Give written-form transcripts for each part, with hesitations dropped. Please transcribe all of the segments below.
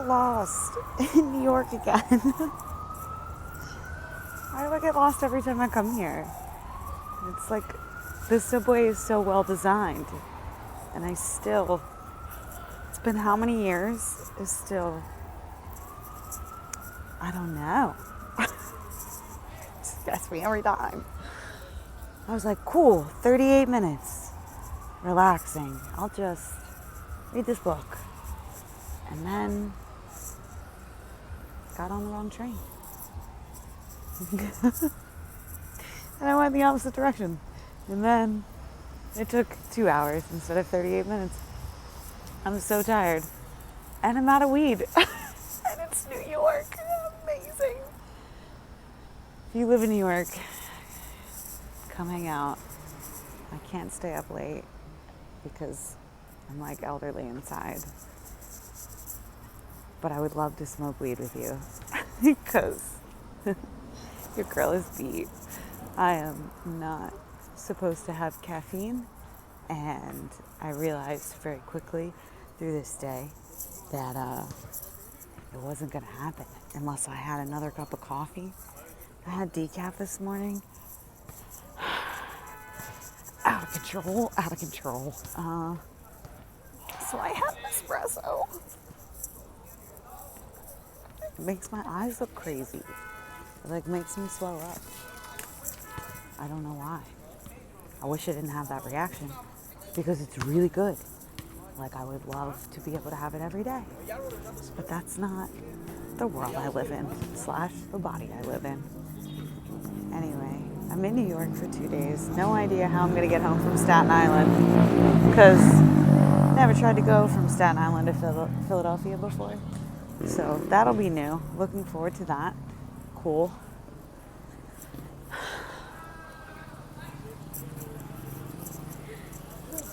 got lost in New York again. Why do I get lost every time I come here? It's like the subway is so well designed, and it's been how many years? It's still, I don't know. Just gets me every time. I was like, cool, 38 minutes, relaxing. I'll just read this book. And then got on the wrong train. And I went the opposite direction. And then it took 2 hours instead of 38 minutes. I'm so tired. And I'm out of weed. And it's New York. Amazing. If you live in New York, come hang out. I can't stay up late because I'm like elderly inside. But I would love to smoke weed with you because your girl is beat. I am not supposed to have caffeine, and I realized very quickly through this day that it wasn't going to happen unless I had another cup of coffee. I had decaf this morning. Out of control. So I had an espresso. It makes my eyes look crazy. It like makes me swell up. I don't know why. I wish I didn't have that reaction because it's really good. Like, I would love to be able to have it every day. But that's not the world I live in, / the body I live in. Anyway, I'm in New York for 2 days. No idea how I'm going to get home from Staten Island because I never tried to go from Staten Island to Philadelphia before. So that'll be new. Looking forward to that. Cool.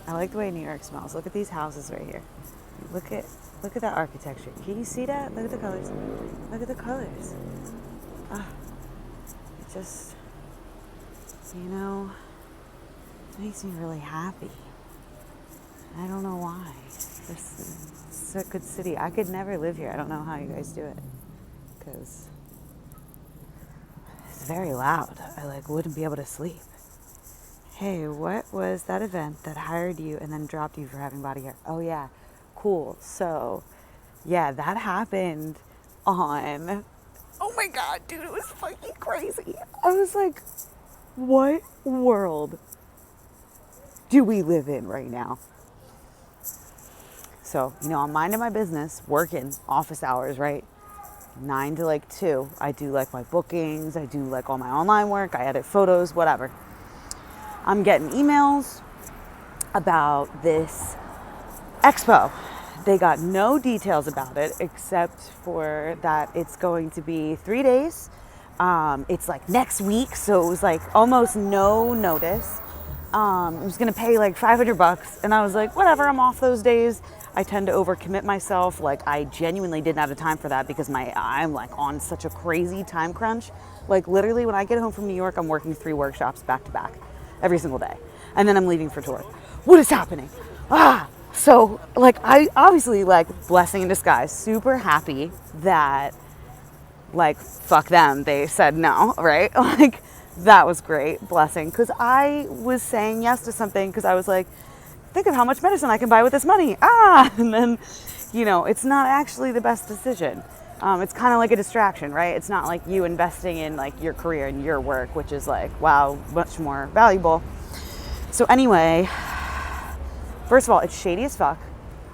I like the way New York smells. Look at these houses right here. Look at that architecture. Can you see that? Look at the colors. Look at the colors. It just, makes me really happy. I don't know why. It's a good city. I could never live here. I don't know how you guys do it because it's very loud. I wouldn't be able to sleep. Hey, what was that event that hired you and then dropped you for having body hair? Oh yeah, cool. So yeah, that happened on, oh my God, dude, it was fucking crazy. I was like, what world do we live in right now? So, I'm minding my business, working office hours, right? 9 to 2. I do my bookings. I do all my online work. I edit photos, whatever. I'm getting emails about this expo. They got no details about it except for that it's going to be 3 days. It's next week. So it was almost no notice. I was going to pay $500 and I was like, whatever, I'm off those days. I tend to overcommit myself. I genuinely didn't have the time for that because I'm on such a crazy time crunch. Literally when I get home from New York, I'm working 3 workshops back to back every single day. And then I'm leaving for tour. What is happening? So I obviously blessing in disguise, super happy that fuck them. They said no, right? That was great, blessing. Cause I was saying yes to something cause I was think of how much medicine I can buy with this money. And then, it's not actually the best decision. It's kind of like a distraction, right? It's not you investing in your career and your work, which is wow, much more valuable. So anyway, first of all, it's shady as fuck.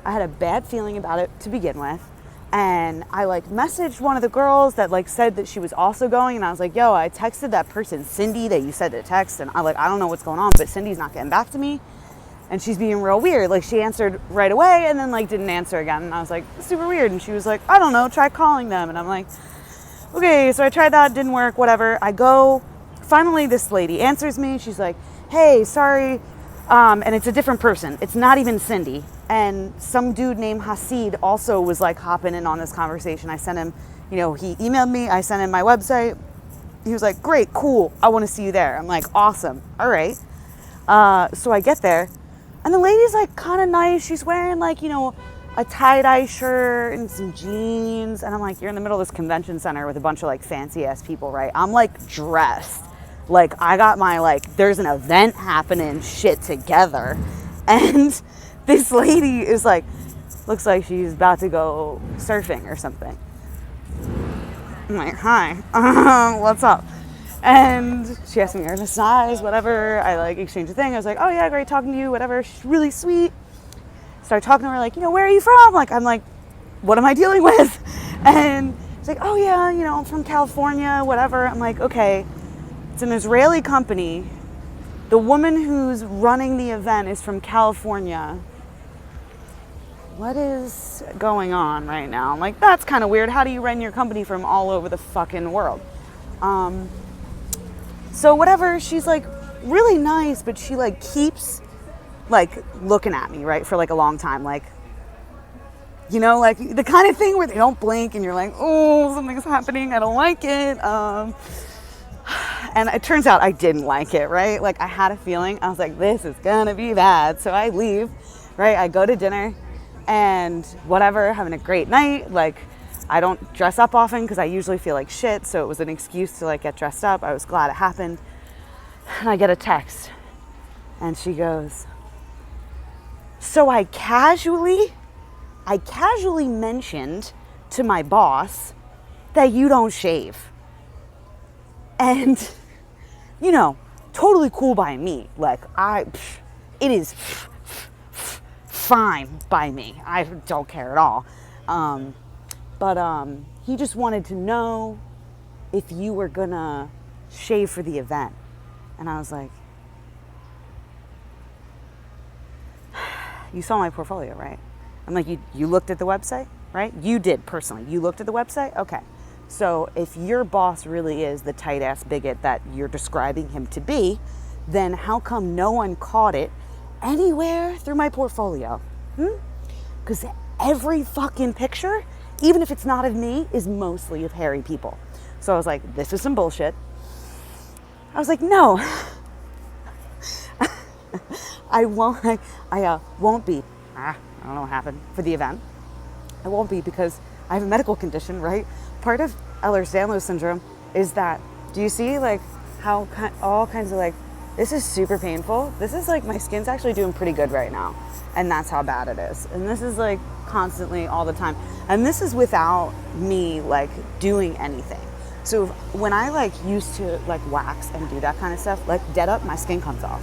I had a bad feeling about it to begin with. And I messaged one of the girls that said that she was also going. And I was yo, I texted that person, Cindy, that you said to text. And I don't know what's going on, but Cindy's not getting back to me. And she's being real weird. She answered right away and then didn't answer again. And I was super weird. And she was I don't know, try calling them. And I'm okay, so I tried that, didn't work, whatever. I go, finally this lady answers me. She's hey, sorry. And it's a different person. It's not even Cindy. And some dude named Hasid also was hopping in on this conversation. I sent him, he emailed me. I sent him my website. He was great, cool. I want to see you there. I'm awesome. All right. So I get there. And the lady's kind of nice. She's wearing a tie-dye shirt and some jeans. And I'm like, you're in the middle of this convention center with a bunch of like fancy ass people, right? I'm like dressed. Like I got my like, there's an event happening shit together. And this lady is like, looks like she's about to go surfing or something. I'm like, hi, what's up? And she asked me her size, whatever. I like exchanged a thing. I was like, oh yeah, great talking to you, whatever. She's really sweet. Started talking to her like, where are you from? Like, I'm like, what am I dealing with? And she's like, oh yeah, I'm from California, whatever. I'm like, okay, it's an Israeli company. The woman who's running the event is from California. What is going on right now? I'm like, that's kind of weird. How do you run your company from all over the fucking world? So whatever, she's like really nice, but she like keeps like looking at me, right, for like a long time, like, like the kind of thing where they don't blink and you're like, oh, something's happening, I don't like it. And it turns out I didn't like it, right? Like I had a feeling. I was like, this is gonna be bad. So I leave, right? I go to dinner and whatever, having a great night. Like I don't dress up often because I usually feel like shit. So it was an excuse to like get dressed up. I was glad it happened. And I get a text and she goes, so I casually mentioned to my boss that you don't shave. And, totally cool by me. Like, it is fine by me. I don't care at all. But he just wanted to know if you were gonna shave for the event. And I was like, you saw my portfolio, right? I'm like, you looked at the website, right? You did personally. You looked at the website? Okay. So if your boss really is the tight-ass bigot that you're describing him to be, then how come no one caught it anywhere through my portfolio? Because every fucking picture, even if it's not of me, is mostly of hairy people. So I was like, this is some bullshit. I was like, no. I won't be, I don't know what happened for the event. I won't be because I have a medical condition, right? Part of Ehlers-Danlos syndrome is that, do you see like how all kinds of like, this is super painful. This is like, my skin's actually doing pretty good right now. And that's how bad it is. And this is like constantly all the time. And this is without me like doing anything. So when I like used to like wax and do that kind of stuff, like dead up, my skin comes off.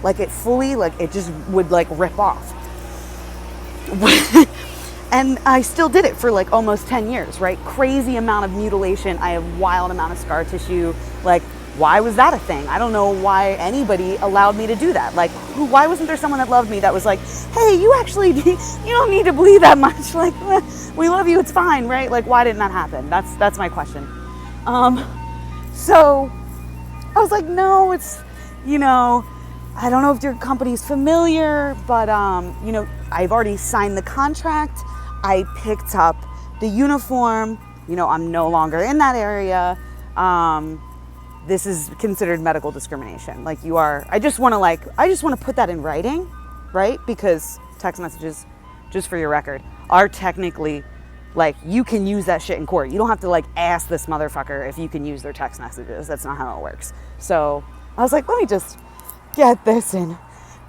Like it fully, like it just would like rip off. And I still did it for like almost 10 years, right? Crazy amount of mutilation. I have wild amount of scar tissue. Like, why was that a thing? I don't know why anybody allowed me to do that. Like, why wasn't there someone that loved me that was like, hey, you don't need to bleed that much. Like, we love you, it's fine, right? Like, why didn't that happen? That's my question. So I was like, no, it's, I don't know if your company's familiar, but, I've already signed the contract. I picked up the uniform. I'm no longer in that area. This is considered medical discrimination. Like you are, I just want to put that in writing, right? Because text messages, just for your record, are technically like, you can use that shit in court. You don't have to like ask this motherfucker if you can use their text messages. That's not how it works. So I was like, let me just get this in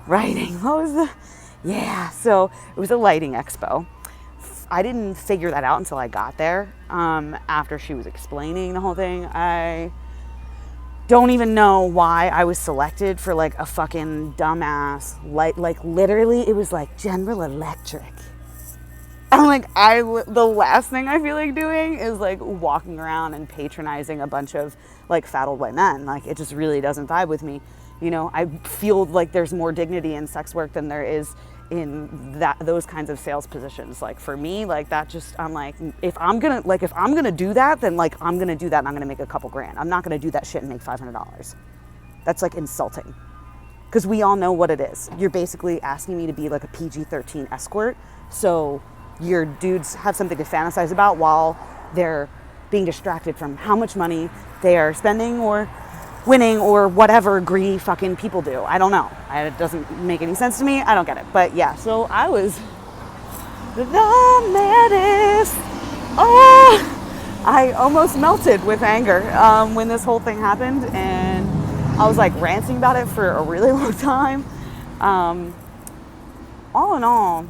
writing. So it was a lighting expo. I didn't figure that out until I got there. After she was explaining the whole thing, I don't even know why I was selected for like a fucking dumbass light. Like literally, it was like General Electric. I'm like, the last thing I feel like doing is like walking around and patronizing a bunch of like fat old white men. Like it just really doesn't vibe with me. I feel like there's more dignity in sex work than there is in those kinds of sales positions. Like for me, like that just, I'm like, if I'm gonna do that, then like I'm gonna do that and I'm gonna make a couple grand. I'm not gonna do that shit and make $500. That's like insulting. Because we all know what it is. You're basically asking me to be like a PG-13 escort. So your dudes have something to fantasize about while they're being distracted from how much money they are spending or winning or whatever greedy fucking people do. I don't know. It doesn't make any sense to me. I don't get it. But yeah, so I was The maddest. Oh, I almost melted with anger when this whole thing happened, and I was like ranting about it for a really long time. All in all,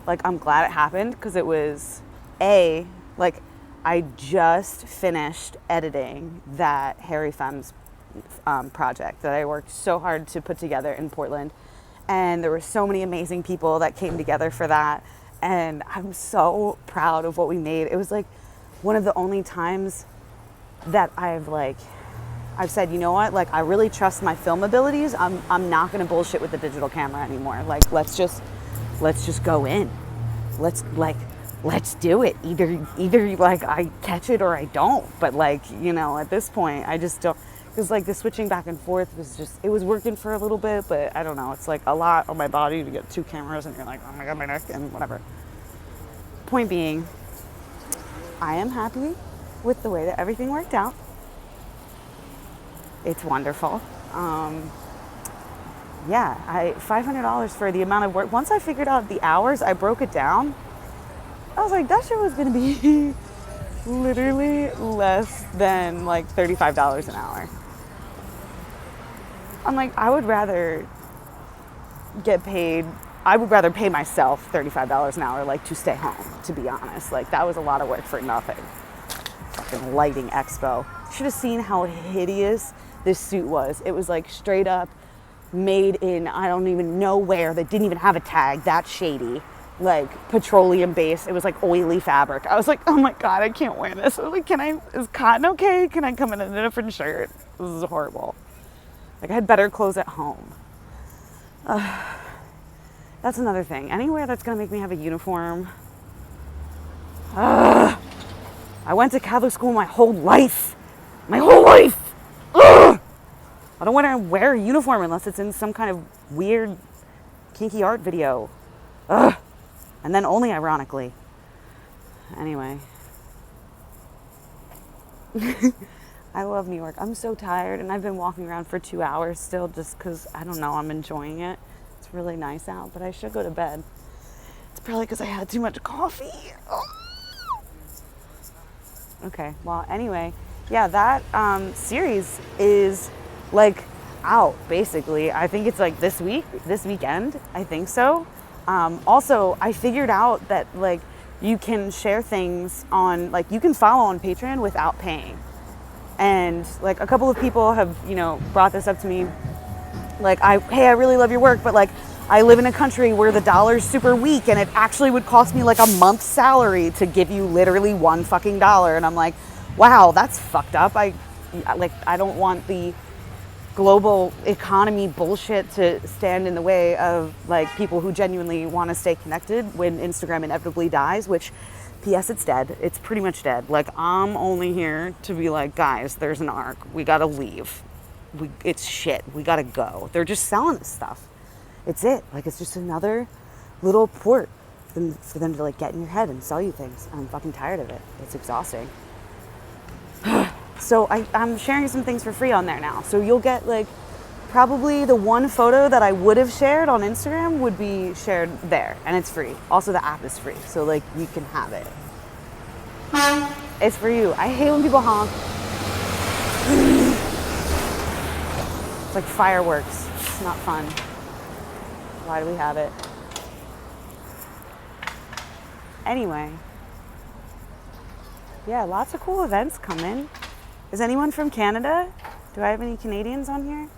like, I'm glad it happened because it was like, I just finished editing that Harry Femmes project that I worked so hard to put together in Portland. And there were so many amazing people that came together for that. And I'm so proud of what we made. It was like one of the only times that I've said, you know what, like, I really trust my film abilities. I'm not gonna bullshit with the digital camera anymore. Like, let's just go in. Let's do it. Either like I catch it or I don't. But like, you know, at this point, I just don't. Because like the switching back and forth was just, it was working for a little bit, but I don't know. It's like a lot on my body to get two cameras and you're like, oh my God, my neck, and whatever. Point being, I am happy with the way that everything worked out. It's wonderful. Yeah, $500 for the amount of work. Once I figured out the hours, I broke it down. I was like, that shit was gonna be literally less than like $35 an hour. I'm like, I would rather pay myself $35 an hour, like, to stay home, to be honest. Like, that was a lot of work for nothing. Fucking lighting expo. Should have seen how hideous this suit was. It was like straight up made in, I don't even know where, that didn't even have a tag, that shady. Like, petroleum based. It was like oily fabric. I was like, oh my God, I can't wear this. I was like, is cotton okay? Can I come in a different shirt? This is horrible. Like, I had better clothes at home. That's another thing. Anywhere that's gonna make me have a uniform. I went to Catholic school my whole life. My whole life. I don't want to wear a uniform unless it's in some kind of weird kinky art video. And then only ironically. Anyway. I love New York. I'm so tired, and I've been walking around for 2 hours still just because, I don't know, I'm enjoying it. It's really nice out, but I should go to bed. It's probably because I had too much coffee. Okay, well, anyway, yeah, that series is like out, basically. I think it's like this weekend, I think so. Also, I figured out that like you can share things on, like, you can follow on Patreon without paying. And like a couple of people have, you know, brought this up to me. Like, hey, I really love your work, but like, I live in a country where the dollar's super weak and it actually would cost me like a month's salary to give you literally $1 fucking dollar. And I'm like, wow, that's fucked up. I don't want the global economy bullshit to stand in the way of like people who genuinely want to stay connected when Instagram inevitably dies, which, P.S. it's dead. It's pretty much dead. Like, I'm only here to be like, guys, there's an arc. We gotta leave. It's shit. We gotta go. They're just selling this stuff. It's it. Like, it's just another little port for them to like get in your head and sell you things. I'm fucking tired of it. It's exhausting. So I'm sharing some things for free on there now. So you'll get like probably the one photo that I would have shared on Instagram would be shared there, and it's free. Also, the app is free, so like you can have it. It's for you. I hate when people honk. It's like fireworks. It's not fun. Why do we have it? Anyway. Yeah, lots of cool events coming. Is anyone from Canada? Do I have any Canadians on here?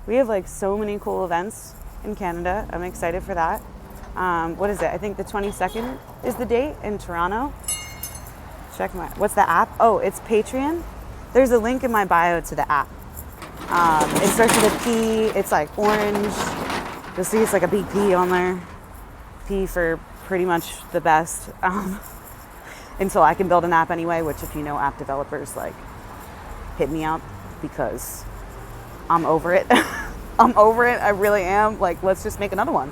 We have like so many cool events in Canada. I'm excited for that. What is it? I think the 22nd is the date in Toronto. What's the app? Oh, it's Patreon. There's a link in my bio to the app. It starts with a P. It's like orange. You'll see it's like a big P on there. P for pretty much the best. Until I can build an app anyway, which, if you know app developers, like, hit me up because I'm over it. I'm over it. I really am. Like, let's just make another one.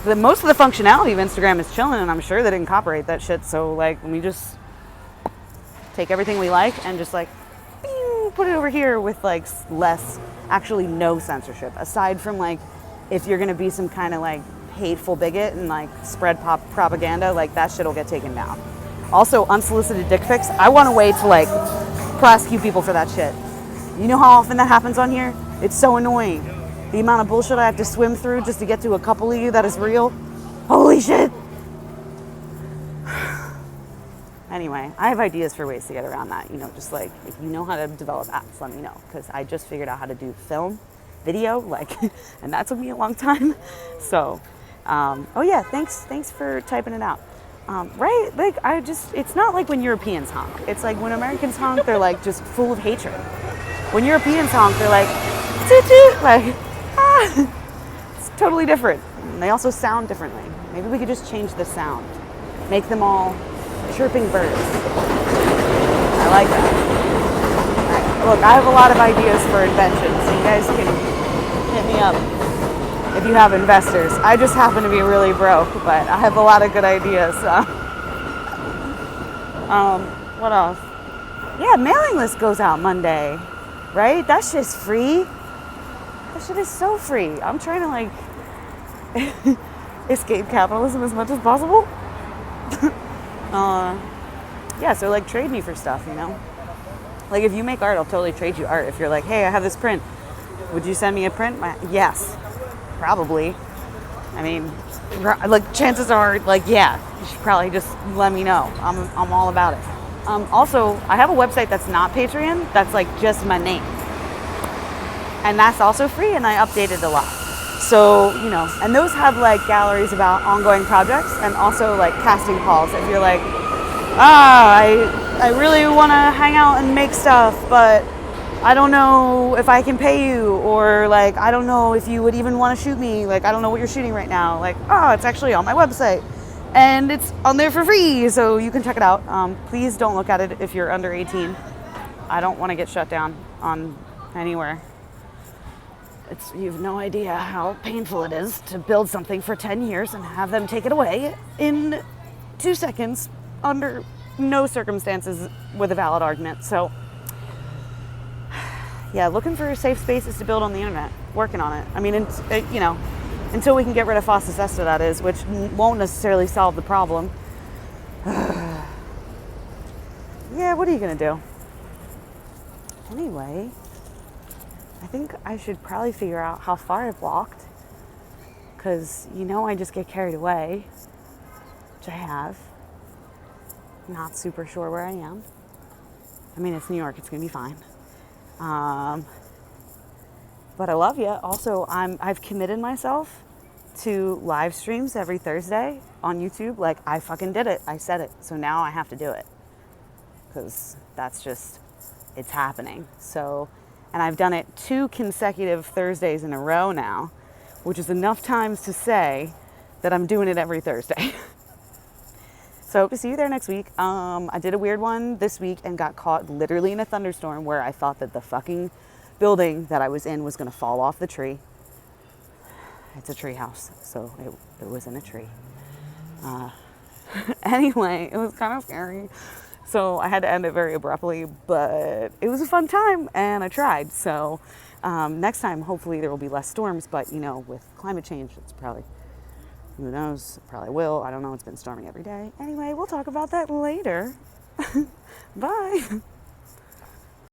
Most of the functionality of Instagram is chilling, and I'm sure they didn't copyright that shit. So, like, let me just take everything we like and just, like, put it over here with, like, less, actually no censorship. Aside from, like, if you're going to be some kind of, like, hateful bigot and like spread propaganda, like that shit will get taken down. Also, unsolicited dick pics. I want a way to like prosecute people for that shit. You know how often that happens on here? It's so annoying. The amount of bullshit I have to swim through just to get to a couple of you that is real. Holy shit. Anyway, I have ideas for ways to get around that. You know, just like, if you know how to develop apps, let me know. Because I just figured out how to do film, video, like, and that took me a long time. So, oh yeah, thanks for typing it out. Right? Like, it's not like when Europeans honk. It's like when Americans honk, they're like just full of hatred. When Europeans honk, they're like, toot toot, like, ah. It's totally different. And they also sound differently. Maybe we could just change the sound. Make them all chirping birds. I like that. Right. Look, I have a lot of ideas for inventions. So you guys can hit me up if you have investors. I just happen to be really broke, but I have a lot of good ideas. What else? Yeah, mailing list goes out Monday, right? That shit's free. That shit is so free. I'm trying to like escape capitalism as much as possible. Yeah, so like trade me for stuff, you know? Like if you make art, I'll totally trade you art. If you're like, hey, I have this print, would you send me a print? Yes, probably. I mean, like chances are, like, yeah, you should probably just let me know. I'm all about it. Also, I have a website that's not Patreon, that's like just my name. And that's also free, and I update it a lot. So, you know, and those have like galleries about ongoing projects and also like casting calls. If you're like, I really want to hang out and make stuff, but I don't know if I can pay you, or like, I don't know if you would even want to shoot me. Like, I don't know what you're shooting right now. Like, it's actually on my website and it's on there for free, so you can check it out. Please don't look at it if you're under 18. I don't want to get shut down on anywhere. You have no idea how painful it is to build something for 10 years and have them take it away in 2 seconds under no circumstances with a valid argument. So, yeah, looking for safe spaces to build on the internet, working on it. I mean, you know, until we can get rid of FOSTA SESTA, that is, which won't necessarily solve the problem. Yeah, what are you going to do? Anyway, I think I should probably figure out how far I've walked, because, you know, I just get carried away, which I have. Not super sure where I am. I mean, it's New York, it's going to be fine. But I love you. Also, I've committed myself to live streams every Thursday on YouTube. Like, I fucking did it. I said it. So now I have to do it, because that's just, it's happening. So, and I've done it 2 consecutive Thursdays in a row now, which is enough times to say that I'm doing it every Thursday. So I hope to see you there next week. I did a weird one this week and got caught literally in a thunderstorm where I thought that the fucking building that I was in was going to fall off the tree. It's a tree house, so it was in a tree. Anyway, it was kind of scary. So I had to end it very abruptly, but it was a fun time and I tried. So next time, hopefully there will be less storms, but you know, with climate change, it's probably, who knows, probably will. I don't know. It's been storming every day. Anyway, we'll talk about that later. Bye.